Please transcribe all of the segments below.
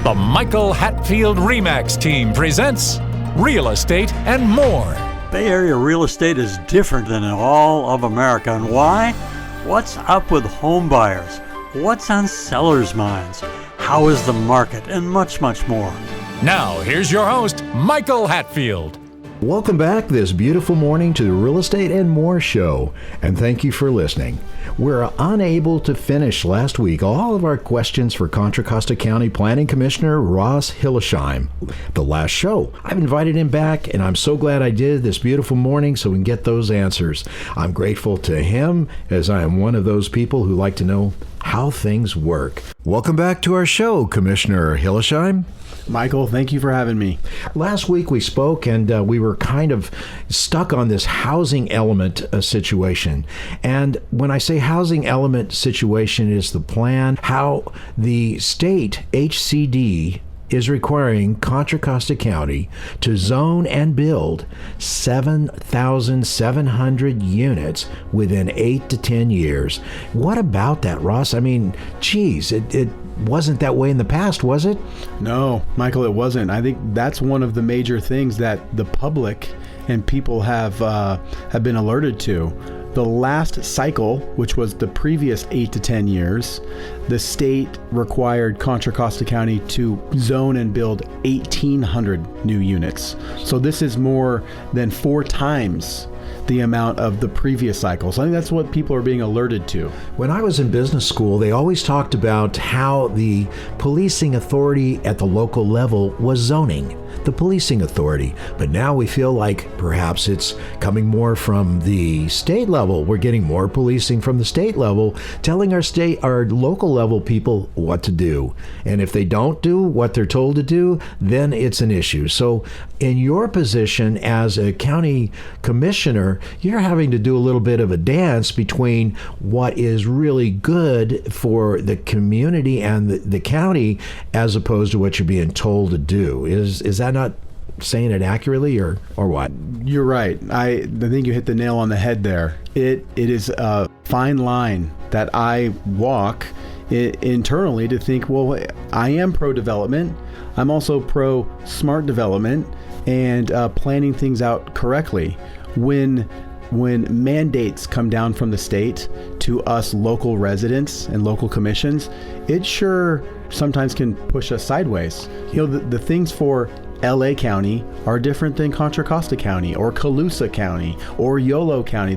The Michael Hatfield Remax team presents Real Estate and More. Bay Area real estate is different than in all of America. And why? What's up with home buyers? What's on sellers' minds? How is the market? And much, much more. Now, here's your host, Michael Hatfield. Welcome back this beautiful morning to the Real Estate and More show, and thank you for listening. We're unable to finish last week all of our questions for Contra Costa County Planning Commissioner Ross Hillesheim. The last show, I've invited him back, and I'm so glad I did this beautiful morning so we can get those answers. I'm grateful to him, as I am one of those people who like to know how things work. Welcome back to our show, Commissioner Hillesheim. Michael, thank you for having me. Last week we spoke and we were kind of stuck on this housing element situation. And when I say housing element situation is the plan, how the state HCD is requiring Contra Costa County to zone and build 7,700 units within 8 to 10 years. What about that, Ross? I mean, geez, it wasn't that way in the past, was it? No, Michael, it wasn't. I think that's one of the major things that the public and people have been alerted to. The last cycle, which was the previous 8 to 10 years, the state required Contra Costa County to zone and build 1,800 new units. So this is more than 4 times the amount of the previous cycle. So I think that's what people are being alerted to. When I was in business school, they always talked about how the policing authority at the local level was zoning, the policing authority. But now we feel like perhaps it's coming more from the state level. We're getting more policing from the state level, telling our local level people what to do. And if they don't do what they're told to do, then it's an issue. So in your position as a county commissioner, you're having to do a little bit of a dance between what is really good for the community and the county as opposed to what you're being told to do. Is that not saying it accurately or what? You're right. I think you hit the nail on the head there. It is a fine line that I walk internally to think, well, I am pro-development. I'm also pro-smart development and planning things out correctly. When mandates come down from the state to us local residents and local commissions, it sure sometimes can push us sideways. You know, the things for LA County are different than Contra Costa County or Colusa County or Yolo County.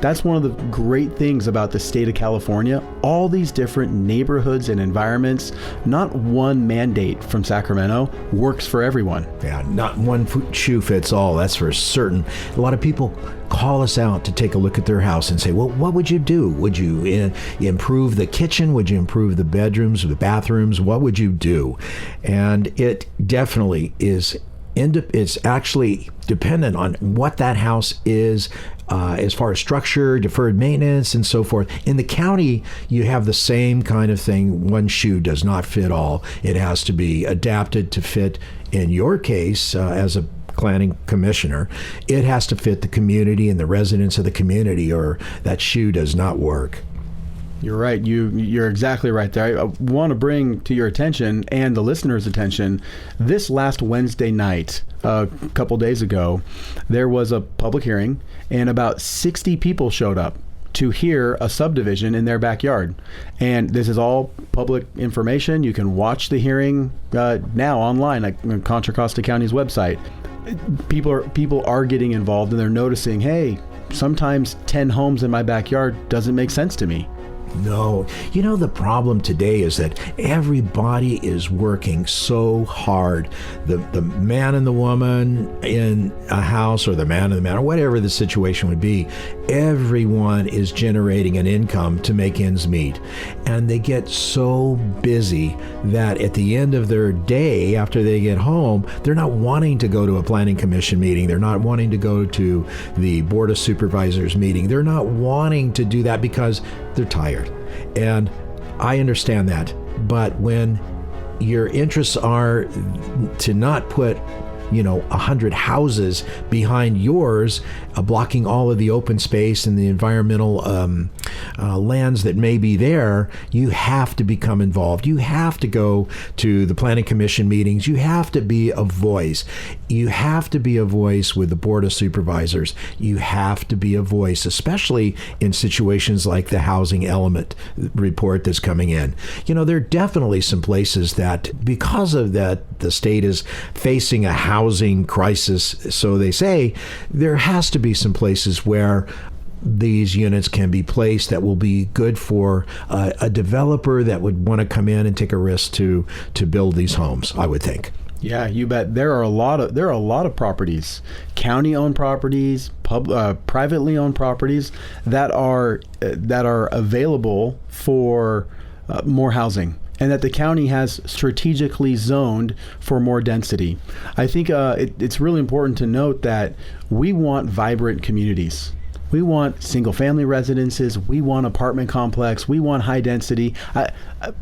That's one of the great things about the state of California. All these different neighborhoods and environments, not one mandate from Sacramento works for everyone. Yeah, not one shoe fits all, that's for certain. A lot of people call us out to take a look at their house and say, well, what would you do? Would you improve the kitchen? Would you improve the bedrooms or the bathrooms? What would you do? And it definitely is, it's actually dependent on what that house is as far as structure, deferred maintenance, and so forth. In the county, you have the same kind of thing. One shoe does not fit all. It has to be adapted to fit, in your case, as a planning commissioner, it has to fit the community and the residents of the community, or that shoe does not work. You're right. You're exactly right there. I want to bring to your attention and the listeners' attention, this last Wednesday night, a couple days ago, there was a public hearing and about 60 people showed up to hear a subdivision in their backyard. And this is all public information. You can watch the hearing now online at Contra Costa County's website. People are getting involved and they're noticing, hey, sometimes 10 homes in my backyard doesn't make sense to me. No. You know, the problem today is that everybody is working so hard. The man and the woman in a house, or the man and the man, or whatever the situation would be, everyone is generating an income to make ends meet. And they get so busy that at the end of their day, after they get home, they're not wanting to go to a planning commission meeting. They're not wanting to go to the board of supervisors meeting. They're not wanting to do that because they're tired. And I understand that. But when your interests are to not put 100 houses behind yours, blocking all of the open space and the environmental lands that may be there, you have to become involved. You have to go to the planning commission meetings. You have to be a voice. You have to be a voice with the board of supervisors. You have to be a voice, especially in situations like the housing element report that's coming in. There are definitely some places that, because of that, the state is facing a housing crisis, so they say. There has to be some places where these units can be placed that will be good for a developer that would want to come in and take a risk to build these homes, I would think. Yeah, you bet. There are a lot of properties, county-owned properties, privately owned properties that are available for more housing, and that the county has strategically zoned for more density. I think it's really important to note that we want vibrant communities. We want single-family residences. We want apartment complex. We want high density.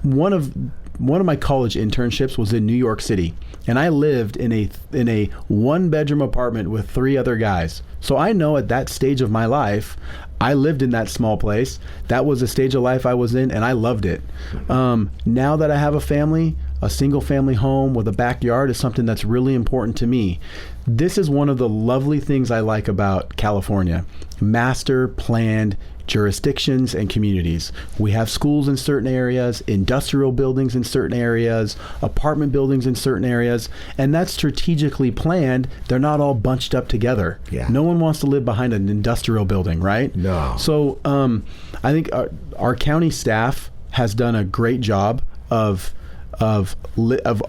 One of my college internships was in New York City, and I lived in a one-bedroom apartment with 3 other guys. So I know at that stage of my life, I lived in that small place. That was a stage of life I was in, and I loved it. Now that I have a family, a single-family home with a backyard is something that's really important to me. This is one of the lovely things I like about California. Master planned jurisdictions and communities. We have schools in certain areas, industrial buildings in certain areas, apartment buildings in certain areas, and that's strategically planned. They're not all bunched up together. Yeah. No one wants to live behind an industrial building, right? No. So I think our county staff has done a great job of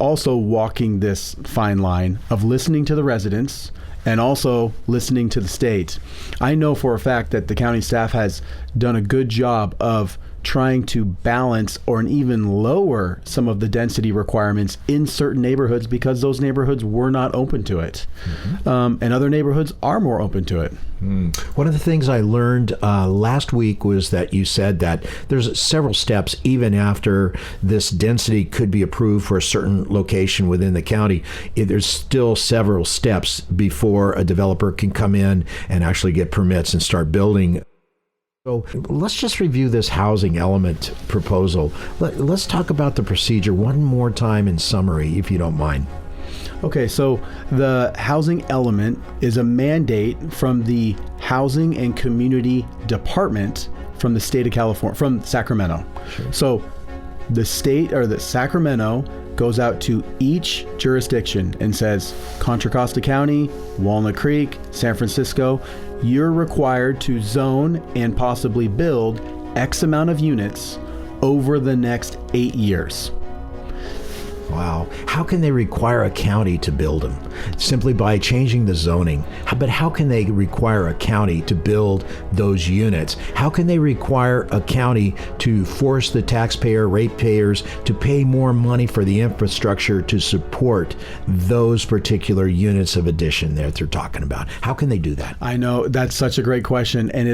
also walking this fine line of listening to the residents and also listening to the state. I know for a fact that the county staff has done a good job of trying to balance or even lower some of the density requirements in certain neighborhoods because those neighborhoods were not open to it. Mm-hmm. And other neighborhoods are more open to it. One of the things I learned last week was that you said that there's several steps even after this density could be approved for a certain location within the county. There's still several steps before a developer can come in and actually get permits and start building. So let's just review this housing element proposal. Let's talk about the procedure one more time in summary, if you don't mind. Okay, so the housing element is a mandate from the Housing and Community Department from the state of California, from Sacramento. Sure. So the state or the Sacramento goes out to each jurisdiction and says, Contra Costa County, Walnut Creek, San Francisco, you're required to zone and possibly build X amount of units over the next 8 years. Wow. How can they require a county to build them? Simply by changing the zoning. But how can they require a county to build those units? How can they require a county to force the ratepayers to pay more money for the infrastructure to support those particular units of addition that they're talking about? How can they do that? I know, that's such a great question. And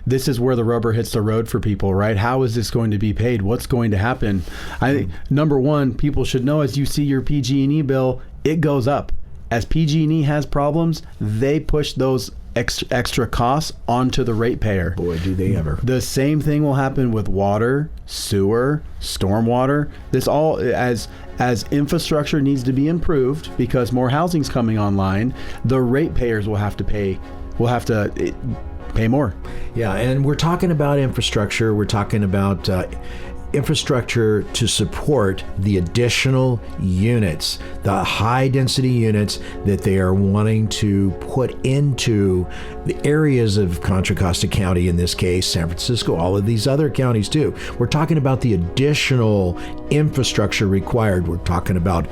this is where the rubber hits the road for people, right? How is this going to be paid? What's going to happen? I think, number one, people should know as you see your PG&E bill, it goes up. As PG&E has problems, they push those extra costs onto the ratepayer. Boy, do they ever. The same thing will happen with water, sewer, stormwater. This all, as infrastructure needs to be improved because more housing's coming online, the ratepayers will have to pay more. Yeah, and we're talking about infrastructure. We're talking about infrastructure to support the additional units, the high density units that they are wanting to put into the areas of Contra Costa County, in this case, San Francisco, all of these other counties too. We're talking about the additional infrastructure required. We're talking about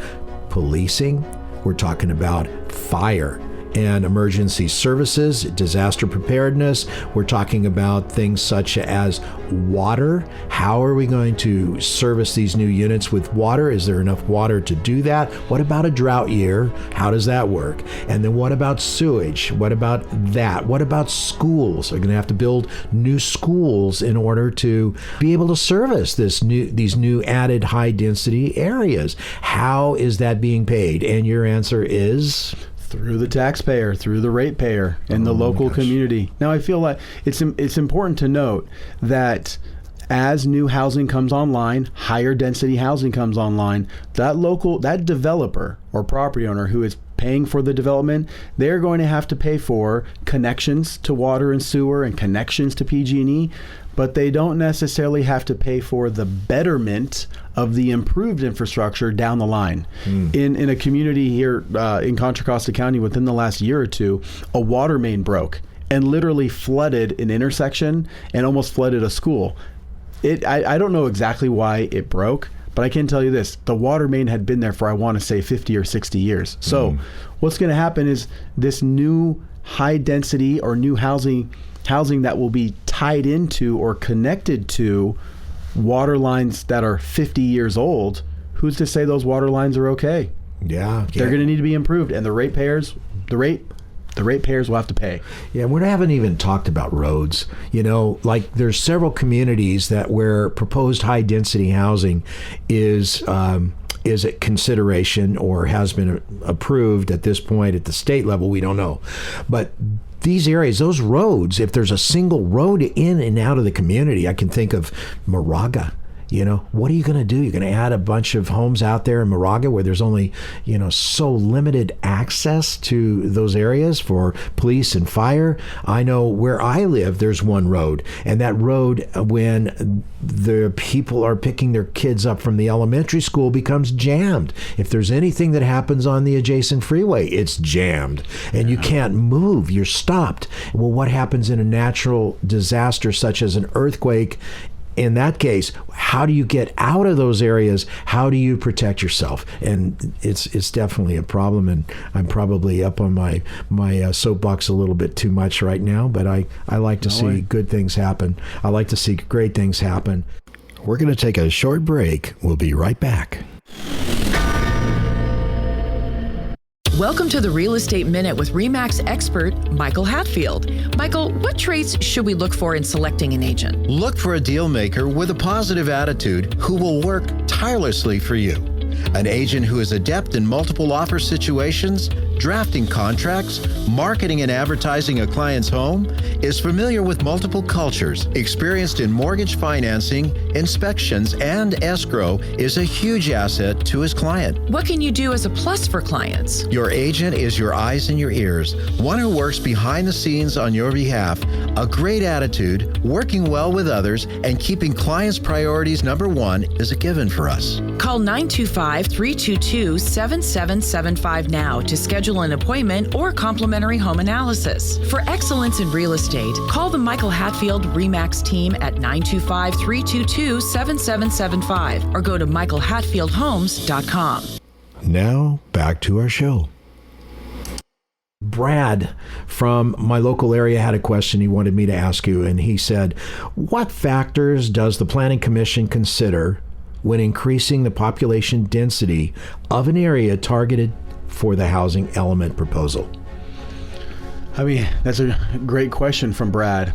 policing. We're talking about fire. and emergency services, disaster preparedness. We're talking about things such as water. How are we going to service these new units with water? Is there enough water to do that? What about a drought year? How does that work? And then what about sewage? What about that? What about schools? We're going to have to build new schools in order to be able to service these new added high density areas. How is that being paid? And your answer is? Through the taxpayer, through the ratepayer, and the local community. Now, I feel like it's important to note that as new housing comes online, higher density housing comes online, that developer or property owner who is paying for the development, they're going to have to pay for connections to water and sewer and connections to PG&E, but they don't necessarily have to pay for the betterment of the improved infrastructure down the line. In a community here in Contra Costa County within the last year or two, a water main broke and literally flooded an intersection and almost flooded a school. I don't know exactly why it broke, but I can tell you this: the water main had been there for, I want to say, 50 or 60 years. So what's going to happen is this new high density or new housing that will be tied into or connected to water lines that are 50 years old. Who's to say those water lines are okay? Yeah. They're going to need to be improved, and the ratepayers will have to pay. Yeah, we haven't even talked about roads. Like there's several communities where proposed high density housing is a consideration or has been approved at this point at the state level. We don't know, but these areas, those roads, if there's a single road in and out of the community, I can think of Moraga. What are you going to do? You're going to add a bunch of homes out there in Moraga where there's only, so limited access to those areas for police and fire. I know where I live, there's one road, and that road, when the people are picking their kids up from the elementary school, becomes jammed. If there's anything that happens on the adjacent freeway, it's jammed and you can't move. You're stopped. Well, what happens in a natural disaster such as an earthquake? In that case, how do you get out of those areas? How do you protect yourself? And it's definitely a problem, and I'm probably up on my soapbox a little bit too much right now, but I like to see good things happen. I like to see great things happen. We're going to take a short break. We'll be right back. Welcome to the Real Estate Minute with RE/MAX expert Michael Hatfield. Michael, what traits should we look for in selecting an agent? Look for a deal maker with a positive attitude who will work tirelessly for you. An agent who is adept in multiple offer situations, drafting contracts, marketing and advertising a client's home, is familiar with multiple cultures, experienced in mortgage financing, inspections, and escrow, is a huge asset to his client. What can you do as a plus for clients? Your agent is your eyes and your ears, one who works behind the scenes on your behalf, a great attitude, working well with others, and keeping clients' priorities number one is a given for us. Call 925-322-7775 now to schedule an appointment or complimentary home analysis. For excellence in real estate, call the Michael Hatfield RE/MAX team at 925-322-7775 or go to michaelhatfieldhomes.com. Now, back to our show. Brad from my local area had a question he wanted me to ask you, and he said, what factors does the Planning Commission consider when increasing the population density of an area targeted for the housing element proposal? I mean, that's a great question from Brad.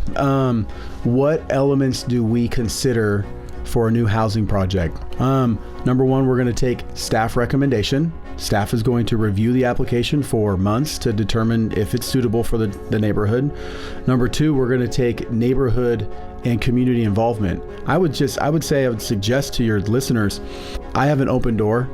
What elements do we consider for a new housing project? Number one, we're going to take staff recommendation. Staff is going to review the application for months to determine if it's suitable for the neighborhood. Number two, we're going to take neighborhood and community involvement. I would suggest to your listeners, I have an open door.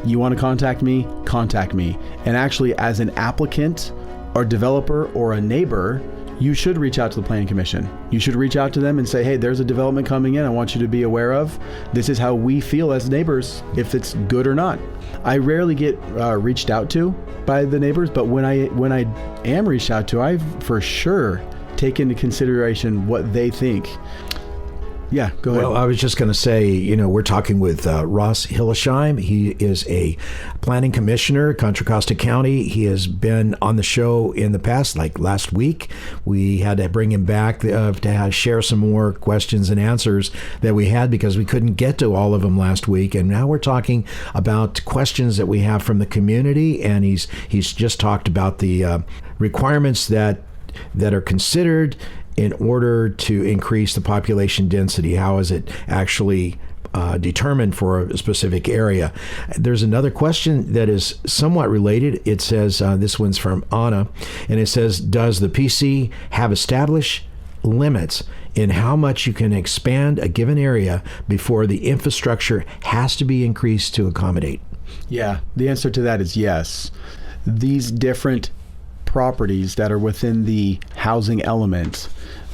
You want to contact me? Contact me. And actually, as an applicant or developer or a neighbor, you should reach out to the Planning Commission. You should reach out to them and say, hey, there's a development coming in I want you to be aware of. This is how we feel as neighbors, if it's good or not. I rarely get reached out to by the neighbors, but when I am reached out to, I for sure take into consideration what they think. Yeah, go ahead. Well, I was just going to say, we're talking with Ross Hillesheim. He is a planning commissioner, Contra Costa County. He has been on the show in the past, like last week. We had to bring him back to share some more questions and answers that we had because we couldn't get to all of them last week. And now we're talking about questions that we have from the community. And he's just talked about the requirements that are considered in order to increase the population density. How is it actually determined for a specific area? There's another question that is somewhat related. It says, this one's from Anna, and it says, does the PC have established limits in how much you can expand a given area before the infrastructure has to be increased to accommodate? Yeah, the answer to that is yes. These different properties that are within the housing element,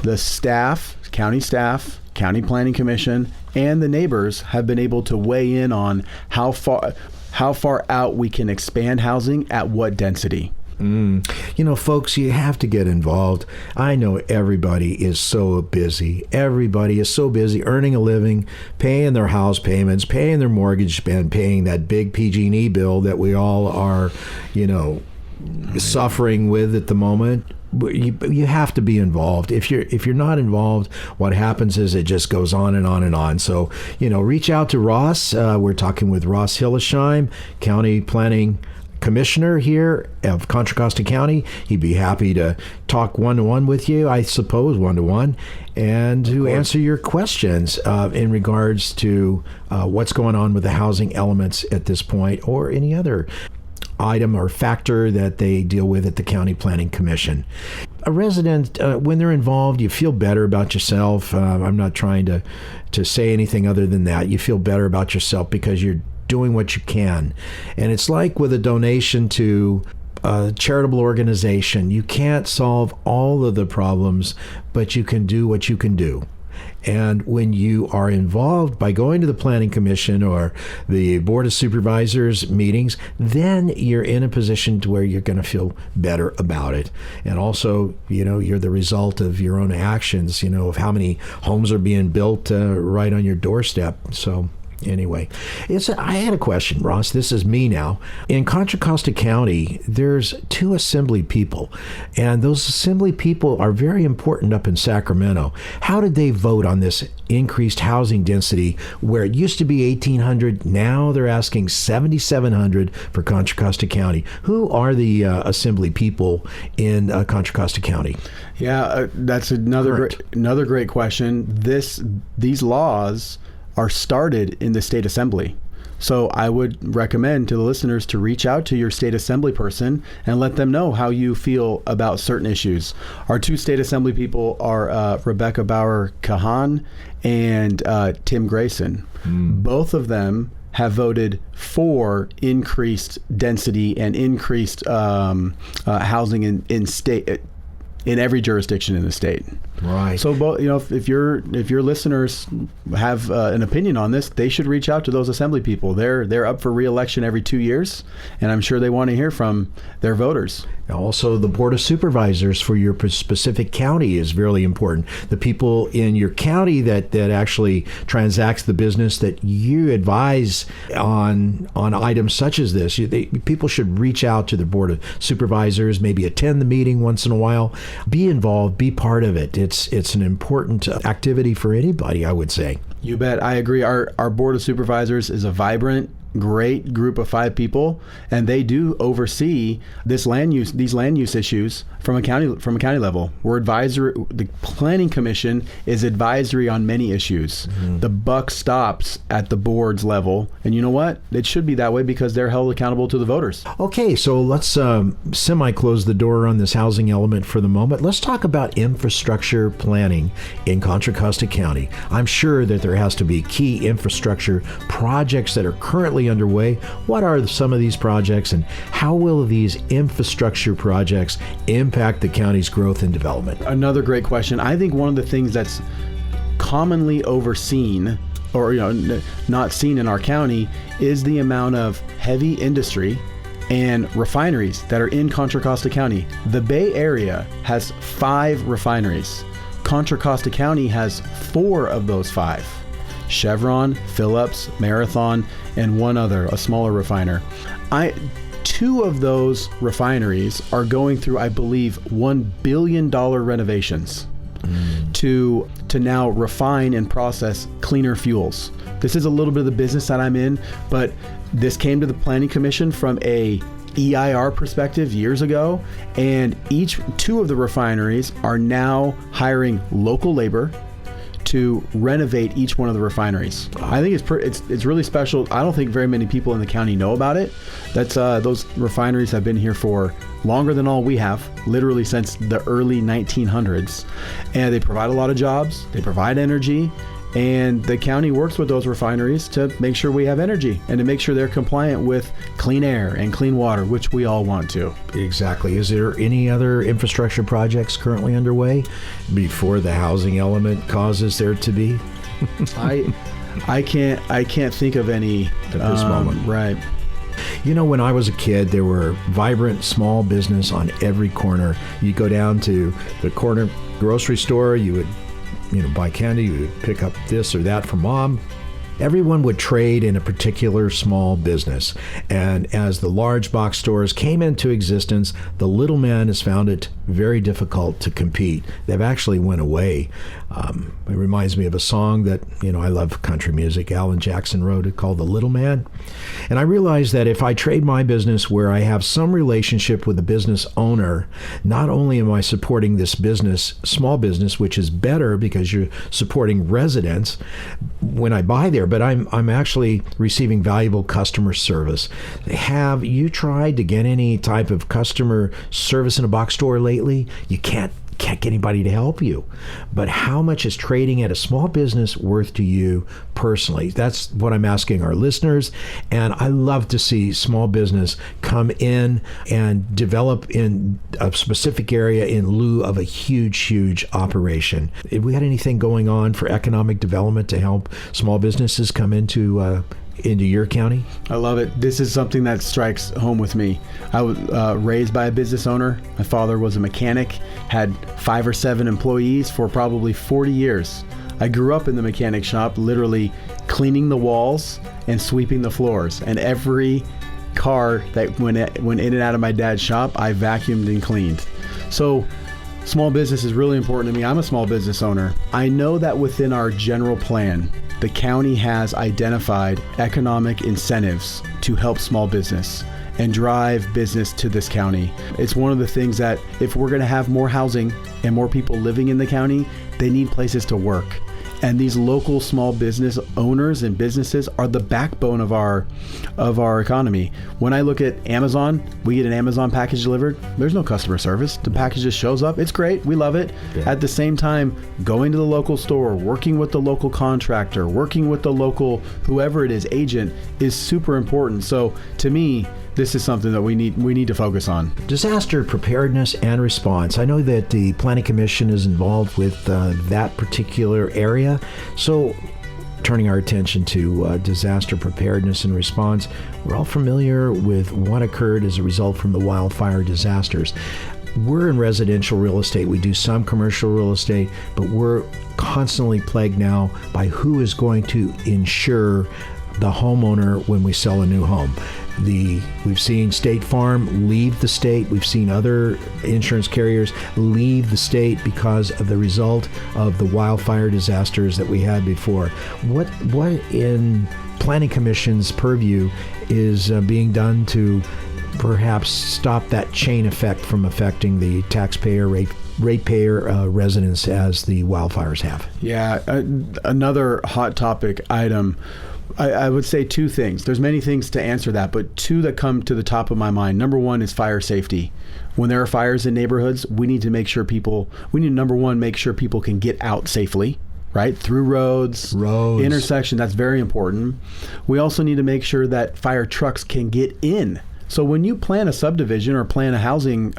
the staff, county planning commission, and the neighbors have been able to weigh in on how far out we can expand housing at what density. Folks, you have to get involved. I know everybody is so busy. Everybody is so busy earning a living, paying their house payments, paying their mortgage, and paying that big PG&E bill that we all are, suffering with at the moment. You have to be involved. If you're not involved, what happens is it just goes on and on and on. So, reach out to Ross. We're talking with Ross Hillesheim, County Planning Commissioner here of Contra Costa County. He'd be happy to talk one-to-one with you, I suppose, one-to-one, and to answer your questions in regards to what's going on with the housing elements at this point, or any other item or factor that they deal with at the County Planning Commission. A resident, when they're involved, you feel better about yourself. I'm not trying to say anything other than that. You feel better about yourself because you're doing what you can. And it's like with a donation to a charitable organization. You can't solve all of the problems, but you can do what you can do. And when you are involved by going to the Planning Commission or the Board of Supervisors meetings, then you're in a position to where you're going to feel better about it. And also, you're the result of your own actions, of how many homes are being built right on your doorstep. So anyway, I had a question, Ross. This is me now. In Contra Costa County, there's 2 assembly people, and those assembly people are very important up in Sacramento. How did they vote on this increased housing density where it used to be 1,800? Now they're asking 7,700 for Contra Costa County. Who are the assembly people in Contra Costa County? Yeah, that's another great question. These laws are started in the state assembly. So I would recommend to the listeners to reach out to your state assembly person and let them know how you feel about certain issues. Our 2 state assembly people are Rebecca Bauer-Kahan and Tim Grayson. Both of them have voted for increased density and increased housing in state in every jurisdiction in the state. Right. So, if your listeners have an opinion on this, they should reach out to those assembly people. They're up for re-election every 2 years, and I'm sure they want to hear from their voters. Also, the Board of Supervisors for your specific county is really important. The people in your county that actually transacts the business that you advise on items such as this. People should reach out to the Board of Supervisors, maybe attend the meeting once in a while, be involved, be part of it. It's an important activity for anybody, I would say. You bet. I agree. Our Board of Supervisors is a vibrant, great group of 5 people, and they do oversee these land use issues from a county level. We're advisory. The Planning Commission is advisory on many issues. Mm-hmm. The buck stops at the board's level, and you know what? It should be that way because they're held accountable to the voters. Okay, so let's semi-close the door on this housing element for the moment. Let's talk about infrastructure planning in Contra Costa County. I'm sure that there has to be key infrastructure projects that are currently underway. What are some of these projects, and how will these infrastructure projects impact the county's growth and development? Another great question. I think one of the things that's commonly overseen or not seen in our county is the amount of heavy industry and refineries that are in Contra Costa County. The Bay Area has 5 refineries. Contra Costa County has 4 of those 5. Chevron, Phillips, Marathon, and one other, a smaller refiner. 2 of those refineries are going through, I believe, $1 billion renovations to now refine and process cleaner fuels. This is a little bit of the business that I'm in, but this came to the Planning Commission from a EIR perspective years ago, and 2 of the refineries are now hiring local labor to renovate each one of the refineries. I think it's really special. I don't think very many people in the county know about it. That's those refineries have been here for longer than all we have, literally since the early 1900s, and they provide a lot of jobs. They provide energy, and the county works with those refineries to make sure we have energy and to make sure they're compliant with clean air and clean water, which we all want to. Exactly. Is there any other infrastructure projects currently underway before the housing element causes there to be? I can't think of any at this moment. Right. You know, when I was a kid, there were vibrant small business on every corner. You go down to the corner grocery store, you would buy candy, you would pick up this or that from mom. Everyone would trade in a particular small business. And as the large box stores came into existence, the little man has found it very difficult to compete. They've actually went away. It reminds me of a song that, I love country music. Alan Jackson wrote it called The Little Man. And I realized that if I trade my business where I have some relationship with the business owner, not only am I supporting this business, small business, which is better because you're supporting residents when I buy there, but I'm actually receiving valuable customer service. Have you tried to get any type of customer service in a box store lately? You can't get anybody to help you. But how much is trading at a small business worth to you personally? That's what I'm asking our listeners. And I love to see small business come in and develop in a specific area in lieu of a huge operation. Have we had anything going on for economic development to help small businesses come into your county? I love it. This is something that strikes home with me. I was raised by a business owner. My father was a mechanic, had 5 or 7 employees for probably 40 years. I grew up in the mechanic shop, literally cleaning the walls and sweeping the floors. And every car that went in and out of my dad's shop, I vacuumed and cleaned. So small business is really important to me. I'm a small business owner. I know that within our general plan, the county has identified economic incentives to help small business and drive business to this county. It's one of the things that if we're going to have more housing and more people living in the county, they need places to work. And these local small business owners and businesses are the backbone of our economy. When I look at Amazon, we get an Amazon package delivered. There's no customer service. The package just shows up. It's great. We love it. Yeah. At the same time, going to the local store, working with the local contractor, working with the local, whoever it is, agent is super important. So to me, this is something that we need to focus on. Disaster preparedness and response. I know that the Planning Commission is involved with that particular area. So turning our attention to disaster preparedness and response, we're all familiar with what occurred as a result from the wildfire disasters. We're in residential real estate. We do some commercial real estate, but we're constantly plagued now by who is going to insure the homeowner when we sell a new home. We've seen State Farm leave the state. We've seen other insurance carriers leave the state because of the result of the wildfire disasters that we had before. What in Planning Commission's purview is being done to perhaps stop that chain effect from affecting the taxpayer ratepayer residents as the wildfires have? Yeah, another hot topic item. I would say 2 things. There's many things to answer that, but 2 that come to the top of my mind. Number 1 is fire safety. When there are fires in neighborhoods, we need to make sure number 1, make sure people can get out safely, right? Through roads, intersection. That's very important. We also need to make sure that fire trucks can get in So when you plan a subdivision or plan a housing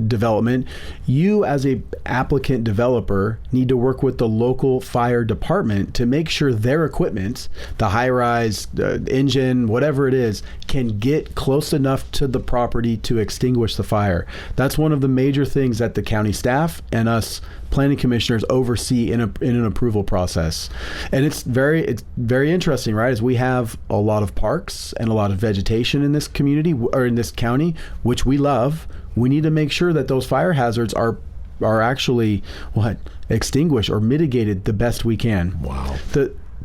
development, you as a applicant developer need to work with the local fire department to make sure their equipment, the high-rise, engine, whatever it is, can get close enough to the property to extinguish the fire. That's one of the major things that the county staff and us planning commissioners oversee in an approval process. And it's very interesting, right? As we have a lot of parks and a lot of vegetation in this community or in this county, which we love, we need to make sure that those fire hazards are actually extinguished or mitigated the best we can. Wow.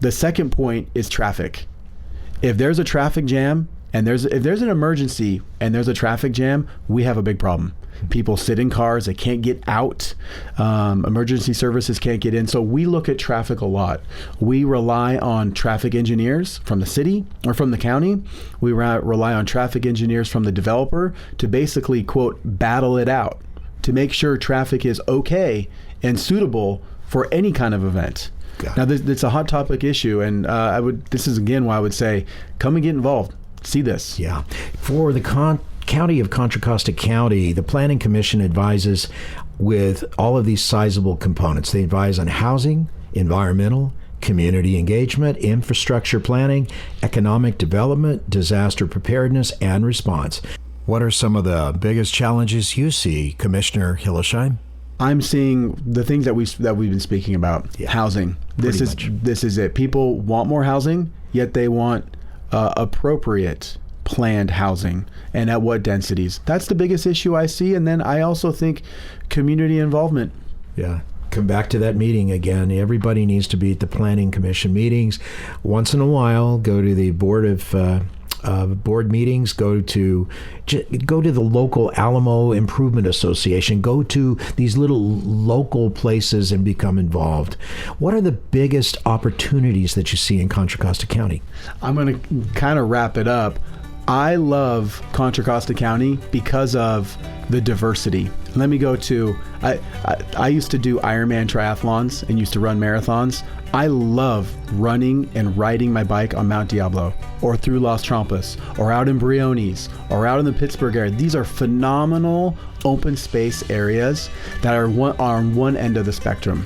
The second point is traffic. If there's a traffic jam and if there's an emergency and there's a traffic jam, we have a big problem. People sit in cars, they can't get out. Emergency services can't get in. So we look at traffic a lot. We rely on traffic engineers from the city or from the county. We rely on traffic engineers from the developer to basically, quote, battle it out, to make sure traffic is okay and suitable for any kind of event. Now, it's a hot topic issue, and this is again why I would say, come and get involved. See this. Yeah. For the County of Contra Costa County, the Planning Commission advises with all of these sizable components. They advise on housing, environmental, community engagement, infrastructure planning, economic development, disaster preparedness, and response. What are some of the biggest challenges you see, Commissioner Hillesheim? I'm seeing the things that we've been speaking about. Yeah, housing. This is it. People want more housing, yet they want appropriate planned housing, and at what densities. That's the biggest issue I see. And then I also think community involvement. Yeah. Come back to that meeting again. Everybody needs to be at the Planning Commission meetings. Once in a while, go to the board meetings, go to the local Alamo Improvement Association, go to these little local places and become involved. What are the biggest opportunities that you see in Contra Costa County? I'm going to kind of wrap it up. I love Contra Costa County because of the diversity. Let me go to, I used to do Ironman triathlons and used to run marathons. I love running and riding my bike on Mount Diablo or through Las Trampas or out in Briones or out in the Pittsburgh area. These are phenomenal open space areas that are on one end of the spectrum.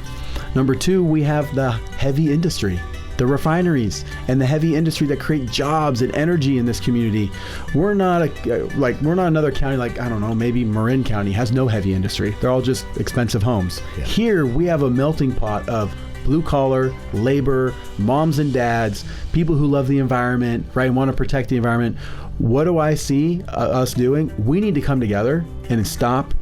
Number two, we have the heavy industry, the refineries and the heavy industry that create jobs and energy in this community. We're not another county like, I don't know, maybe Marin County has no heavy industry. They're all just expensive homes. Yeah. Here we have a melting pot of blue collar, labor, moms and dads, people who love the environment, right, and want to protect the environment. What do I see us doing? We need to come together and stop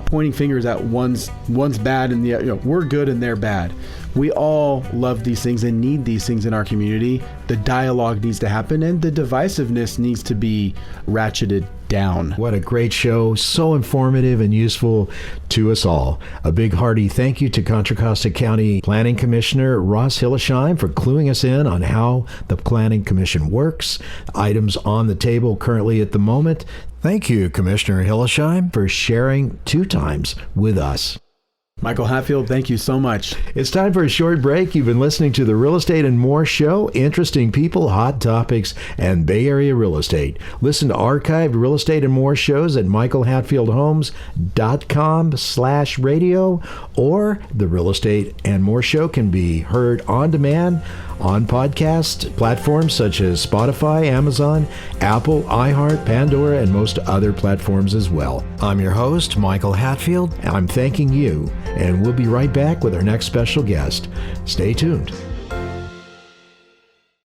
pointing fingers at one's bad and we're good and they're bad. We all love these things and need these things in our community. The dialogue needs to happen and the divisiveness needs to be ratcheted down. What a great show. So informative and useful to us all. A big hearty thank you to Contra Costa County Planning Commissioner Ross Hillesheim for cluing us in on how the Planning Commission works, items on the table currently at the moment. Thank you, Commissioner Hillesheim, for sharing 2 times with us. Michael Hatfield, thank you so much. It's time for a short break. You've been listening to the Real Estate and More Show. Interesting people, hot topics, and Bay Area real estate. Listen to archived Real Estate and More shows at michaelhatfieldhomes.com/radio, or the Real Estate and More Show can be heard on demand on podcast platforms such as Spotify, Amazon, Apple, iHeart, Pandora, and most other platforms as well. I'm your host, Michael Hatfield. I'm thanking you, and we'll be right back with our next special guest. Stay tuned.